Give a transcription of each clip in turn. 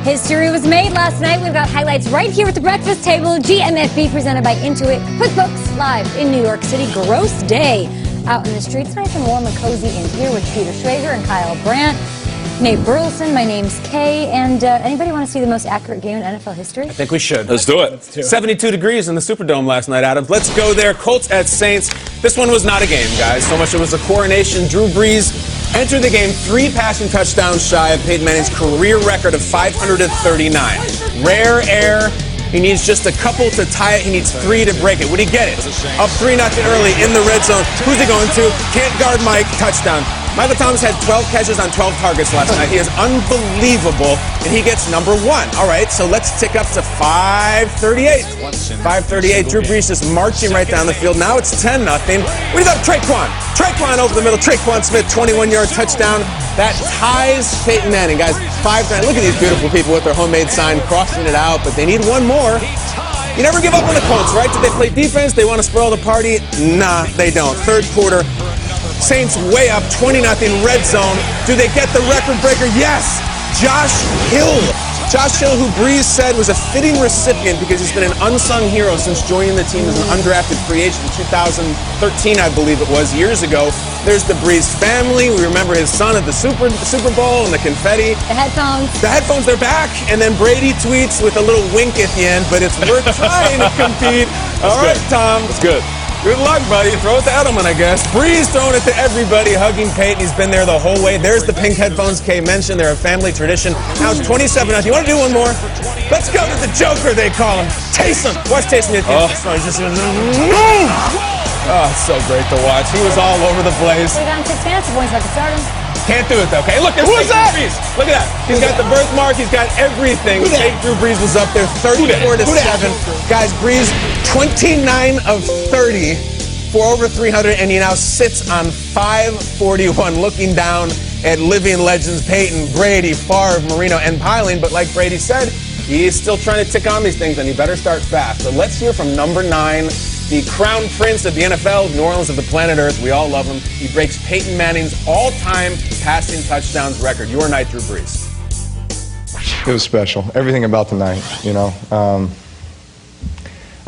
History was made last night. We've got highlights right here at the breakfast table. GMFB presented by Intuit QuickBooks, live in New York City. Gross day out in the streets. Nice and warm and cozy in here with Peter Schrager and Kyle Brandt. Nate Burleson, my name's Kay, and anybody want to see the most accurate game in NFL history? I think we should. Let's do it. 72 degrees in the Superdome last night, Adams. Let's go there. Colts at Saints. This one was not a game, guys. So much it was a coronation. Drew Brees entered the game 3 passing touchdowns shy of Peyton Manning's career record of 539. Rare air. He needs just a couple to tie it. He needs 3 to break it. Would he get it? Up 3-0 early in the red zone. Who's he going to? Can't guard Mike. Touchdown. Michael Thomas had 12 catches on 12 targets last night. He is unbelievable, and he gets number 1. All right, so let's tick up to 538. 538. Drew Brees just marching right down the field. Now it's 10-0. What do you got? Traquan. Traquan over the middle. Traquan Smith, 21-yard touchdown. That ties Peyton Manning, guys. 5-9. Look at these beautiful people with their homemade sign crossing it out, but they need one more. You never give up on the Colts, right? Did they play defense? They want to spoil the party? Nah, they don't. Third quarter. Saints way up, 20-0 red zone. Do they get the record breaker? Yes! Josh Hill. Josh Hill, who Brees said was a fitting recipient because he's been an unsung hero since joining the team as an undrafted free agent in 2013, I believe it was, years ago. There's the Brees family. We remember his son at the Super Bowl and the confetti. The headphones. The headphones, they're back. And then Brady tweets with a little wink at the end, but it's worth trying to compete. All right, Tom. That's good. Good luck, buddy. Throw it to Edelman, I guess. Brees throwing it to everybody, hugging Peyton. He's been there the whole way. There's the pink headphones Kay mentioned. They're a family tradition. Now it's 27-0. You want to do one more? Let's go to the Joker, they call him. Taysom. Watch Taysom. Oh, it's so great to watch. He was all over the place. We got him 6 fantasy points, about to start him. Can't do it, though. Okay, look, who is that? Brees. Look at that. He's got the birthmark. He's got everything. Drew Brees was up there 34-7. Guys, Brees, 29 of 30 for over 300, and he now sits on 541, looking down at living legends Peyton, Brady, Favre, Marino, and piling. But like Brady said, he is still trying to tick on these things, and he better start fast. So let's hear from number 9. The crown prince of the NFL, New Orleans of the planet Earth. We all love him. He breaks Peyton Manning's all-time passing touchdowns record. Your night, Drew Brees. It was special. Everything about the night, you know. I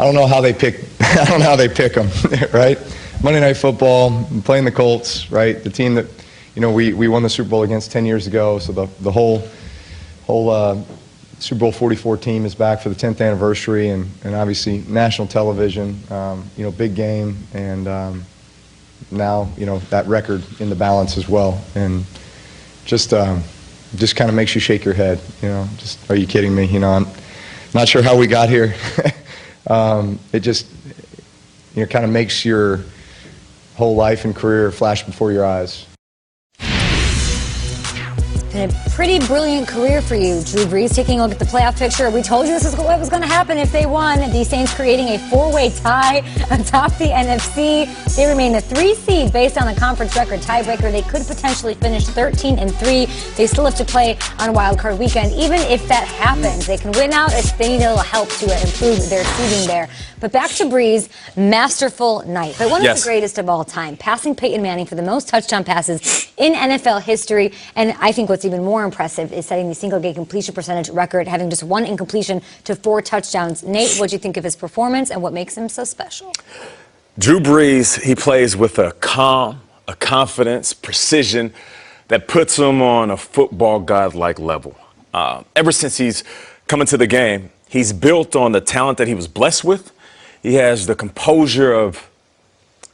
don't know how they pick. I don't know how they pick them, right? Monday Night Football, playing the Colts, right? The team that, you know, we won the Super Bowl against 10 years ago. So the whole Super Bowl 44 team is back for the 10th anniversary, and obviously national television, you know, big game, and now, you know, that record in the balance as well, and just kind of makes you shake your head, you know, just, are you kidding me? You know, I'm not sure how we got here. It just, you know, kind of makes your whole life and career flash before your eyes. Been a pretty brilliant career for you, Drew Brees. Taking a look at the playoff picture, we told you this is what was going to happen if they won. The Saints creating a 4-way tie atop the NFC. They remain the 3 seed based on the conference record tiebreaker. They could potentially finish 13-3. They still have to play on Wild Card Weekend. Even if that happens, they can win out if they need a little help to improve their seeding there. But back to Brees, masterful night. But one of the greatest of all time, passing Peyton Manning for the most touchdown passes in NFL history. And I think what's even more impressive is setting the single-game completion percentage record, having just 1 incompletion to 4 touchdowns. Nate, what do you think of his performance and what makes him so special? Drew Brees, he plays with a calm, a confidence, precision that puts him on a football god-like level. Ever since he's come into the game, he's built on the talent that he was blessed with. He has the composure of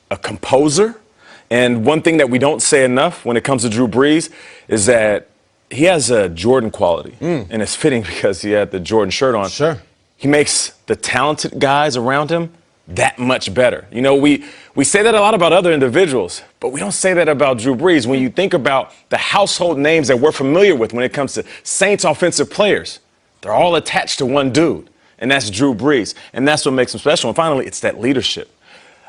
a composer. And one thing that we don't say enough when it comes to Drew Brees is that he has a Jordan quality. And it's fitting because he had the Jordan shirt on. Sure. He makes the talented guys around him that much better. You know, we say that a lot about other individuals, but we don't say that about Drew Brees. When you think about the household names that we're familiar with when it comes to Saints offensive players, they're all attached to one dude, and that's Drew Brees. And that's what makes him special. And finally, it's that leadership.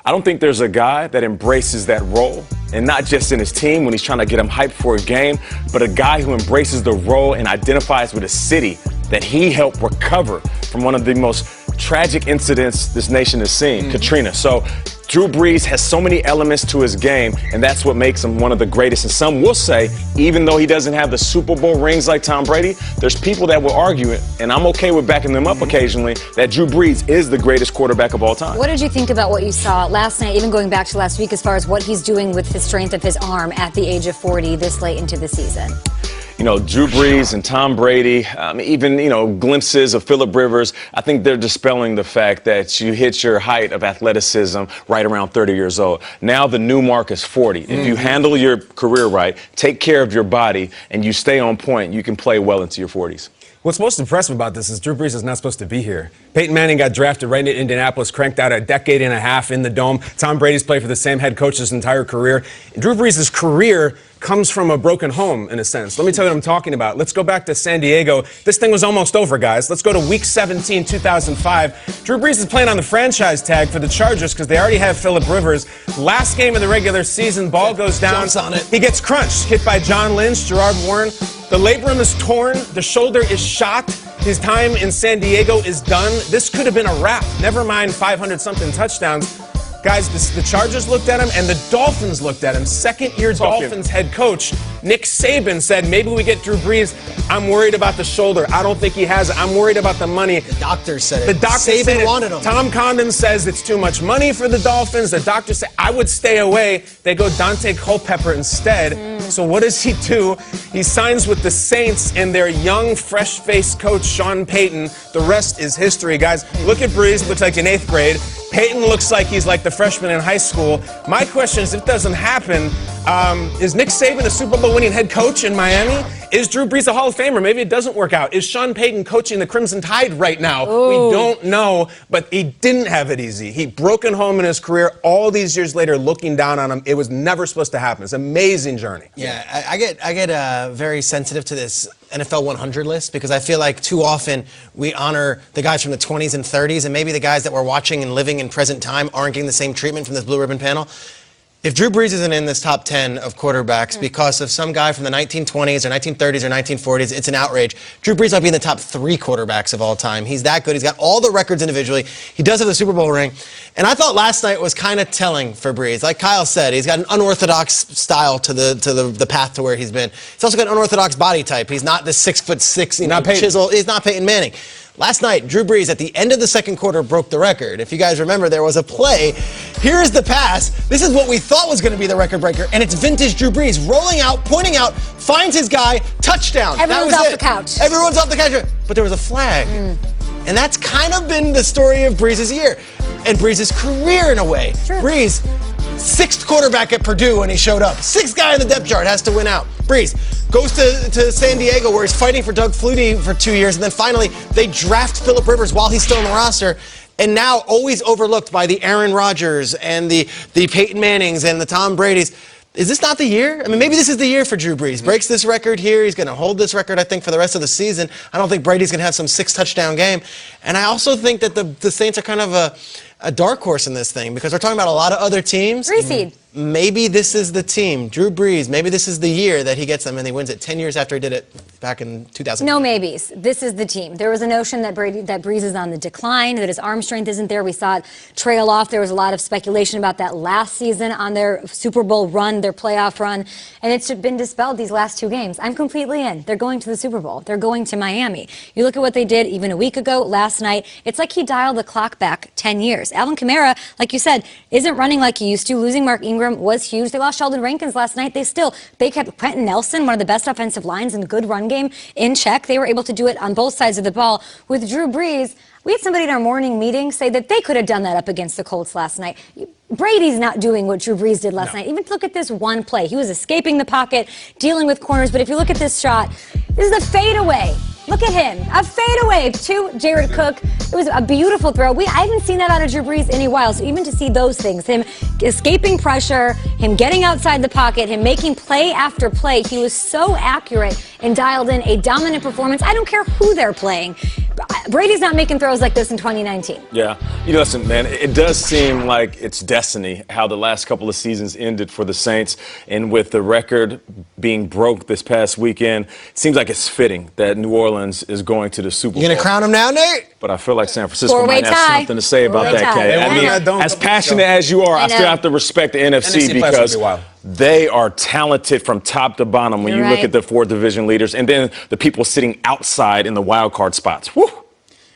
I don't think there's a guy that embraces that role, and not just in his team when he's trying to get him hyped for a game, but a guy who embraces the role and identifies with a city that he helped recover from one of the most tragic incidents this nation has seen, Katrina. So Drew Brees has so many elements to his game, and that's what makes him one of the greatest. And some will say, even though he doesn't have the Super Bowl rings like Tom Brady, there's people that will argue it, and I'm okay with backing them up occasionally, that Drew Brees is the greatest quarterback of all time. What did you think about what you saw last night, even going back to last week, as far as what he's doing with his strength of his arm at the age of 40 this late into the season? You know, Drew Brees and Tom Brady, even, glimpses of Phillip Rivers, I think they're dispelling the fact that you hit your height of athleticism right around 30 years old. Now the new mark is 40. If you handle your career right, take care of your body, and you stay on point, you can play well into your 40s. What's most impressive about this is Drew Brees is not supposed to be here. Peyton Manning got drafted right in Indianapolis, cranked out a decade and a half in the Dome. Tom Brady's played for the same head coach his entire career. Drew Brees' career comes from a broken home, in a sense. Let me tell you what I'm talking about. Let's go back to San Diego. This thing was almost over, guys. Let's go to Week 17, 2005. Drew Brees is playing on the franchise tag for the Chargers because they already have Phillip Rivers. Last game of the regular season, ball goes down. Jumps on it. He gets crunched, hit by John Lynch, Gerard Warren. The labrum is torn. The shoulder is shot. His time in San Diego is done. This could have been a wrap. Never mind 500-something touchdowns. Guys, the Chargers looked at him, and the Dolphins looked at him. Second-year Dolphins head coach Nick Saban said, maybe we get Drew Brees. I'm worried about the shoulder. I don't think he has it. I'm worried about the money. The doctor said it. The doctor Saban said it. wanted him. Tom Condon says it's too much money for the Dolphins. The doctor said, I would stay away. They go Dante Culpepper instead. So what does he do? He signs with the Saints and their young, fresh-faced coach, Sean Payton. The rest is history, guys. Look at Brees. Looks like in 8th grade. Peyton looks like he's like the freshman in high school. My question is, if it doesn't happen, is Nick Saban a Super Bowl winning head coach in Miami? Is Drew Brees a Hall of Famer? Maybe it doesn't work out. Is Sean Payton coaching the Crimson Tide right now? Ooh. We don't know, but he didn't have it easy. He broken home in his career. All these years later, looking down on him, it was never supposed to happen. It's an amazing journey. Yeah, I get very sensitive to this NFL 100 list because I feel like too often we honor the guys from the 20s and 30s, and maybe the guys that we're watching and living in present time aren't getting the same treatment from this blue ribbon panel. If Drew Brees isn't in this top 10 of quarterbacks because of some guy from the 1920s or 1930s or 1940s, it's an outrage. Drew Brees might be in the top 3 quarterbacks of all time. He's that good. He's got all the records individually. He does have the Super Bowl ring. And I thought last night was kind of telling for Brees. Like Kyle said, he's got an unorthodox style to the path to where he's been. He's also got an unorthodox body type. He's not this 6'6", chisel. He's not Peyton Manning. Last night, Drew Brees, at the end of the second quarter, broke the record. If you guys remember, there was a play. Here's the pass. This is what we thought was going to be the record breaker, and it's vintage Drew Brees. Rolling out, pointing out, finds his guy, touchdown. Everyone's off the couch. Everyone's off the couch. But there was a flag. And that's kind of been the story of Brees' year. And Brees' career, in a way. Sure. Brees, 6th quarterback at Purdue when he showed up. 6th guy in the depth chart, has to win out. Brees goes to San Diego where he's fighting for Doug Flutie for 2 years, and then finally they draft Phillip Rivers while he's still on the roster. And now always overlooked by the Aaron Rodgers and the Peyton Mannings and the Tom Bradys. Is this not the year? I mean, maybe this is the year for Drew Brees. Breaks this record here. He's going to hold this record, I think, for the rest of the season. I don't think Brady's going to have some 6-touchdown game. And I also think that the Saints are kind of a dark horse in this thing because we're talking about a lot of other teams. Reseed. Maybe this is the team. Drew Brees, maybe this is the year that he gets them and he wins it 10 years after he did it back in 2000. No maybes. This is the team. There was a notion that Brees is on the decline, that his arm strength isn't there. We saw it trail off. There was a lot of speculation about that last season on their Super Bowl run, their playoff run, and it's been dispelled these last 2 games. I'm completely in. They're going to the Super Bowl. They're going to Miami. You look at what they did even a week ago, last night. It's like he dialed the clock back 10 years. Alvin Kamara, like you said, isn't running like he used to. Losing Mark Ingram was huge. They lost Sheldon Rankins last night. They kept Quentin Nelson, one of the best offensive lines and good run game, in check. They were able to do it on both sides of the ball. With Drew Brees, we had somebody in our morning meeting say that they could have done that up against the Colts last night. Brady's not doing what Drew Brees did last night. Even look at this one play. He was escaping the pocket, dealing with corners. But if you look at this shot, this is a fadeaway. Look at him. A fadeaway to Jared Cook. It was a beautiful throw. I haven't seen that out of Drew Brees in a while. So even to see those things, him escaping pressure, him getting outside the pocket, him making play after play, he was so accurate and dialed in a dominant performance. I don't care who they're playing. Brady's not making throws like this in 2019. Yeah. Listen, man, it does seem like it's destiny how the last couple of seasons ended for the Saints. And with the record being broke this past weekend, it seems like it's fitting that New Orleans is going to the Super Bowl. You going to crown him now, Nate? But I feel like San Francisco Four-way might have tie. something to say about Four-way that, tie. Kay. I I know. mean, as passionate as you are, I still have to respect the NFC NFC playoffs because will be wild. they are talented from top to bottom when You're you look right. at the 4 division leaders and then the people sitting outside in the wild card spots. Woo!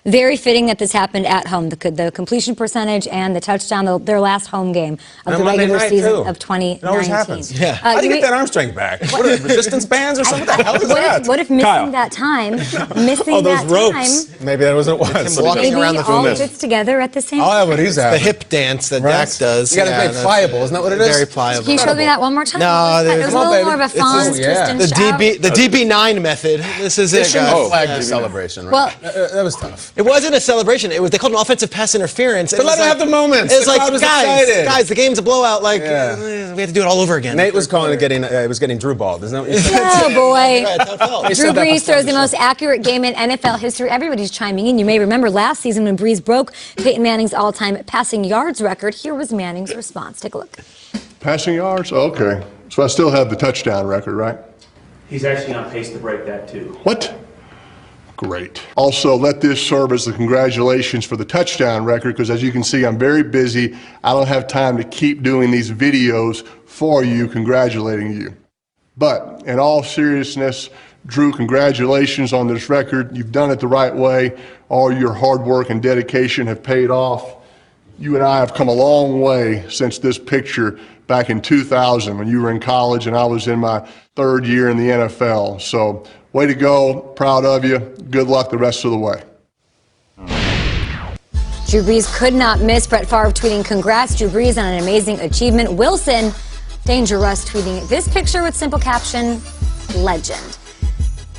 Very fitting that this happened at home. The completion percentage and the touchdown, their last home game of the Monday regular night, season too. of 2019. It always happens. Yeah. How do you get that arm strength back? What are resistance bands or something? What the hell is that? What if missing Kyle. that time, Oh, those ropes. Maybe that wasn't what it was. walking maybe around the all room. fits together at the same Oh, time? yeah, what he's The at. hip dance that Right? Dak does. You gotta make that's pliable, isn't that what it is? Very pliable. Can you show me that one more time? No, it was there's- a Come on, little more of a baby. It's Fonz, just- yeah. twist The and shout. DB9 method. This is They it, shouldn't guys. have flagged the celebration, right? Well- That was tough. It wasn't a celebration. They called it an offensive pass interference. But let him have the moments. It was The like, crowd was guys, excited. the game's a blowout. Like, Yeah. we have to do it all over again. Nate was calling it getting, was getting Drew balled. Isn't that what you said? Oh, boy. Right, that's how it felt. They Drew said that Brees before throws the the most accurate game in NFL history. Everybody's chiming in. You may remember last season when Brees broke Peyton Manning's all-time passing yards record. Here was Manning's response. Take a look. Passing yards? Okay. So I still have the touchdown record, right? He's actually on pace to break that too. What? Great. Also, let this serve as the congratulations for the touchdown record, because as you can see, I'm very busy. I don't have time to keep doing these videos for you, congratulating you. But in all seriousness, Drew, congratulations on this record. You've done it the right way. All your hard work and dedication have paid off. You and I have come a long way since this picture back in 2000 when you were in college and I was in my 3rd year in the NFL. So way to go. Proud of you. Good luck the rest of the way. Drew Brees could not miss. Brett Favre tweeting, congrats, Drew Brees, on an amazing achievement. Wilson, Danger Russ, tweeting this picture with simple caption, legend.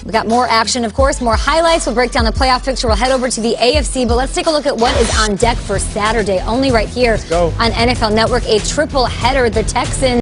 We got more action, of course, more highlights. We'll break down the playoff picture. We'll head over to the AFC, but let's take a look at what is on deck for Saturday, only right here on NFL Network. A triple header. The Texans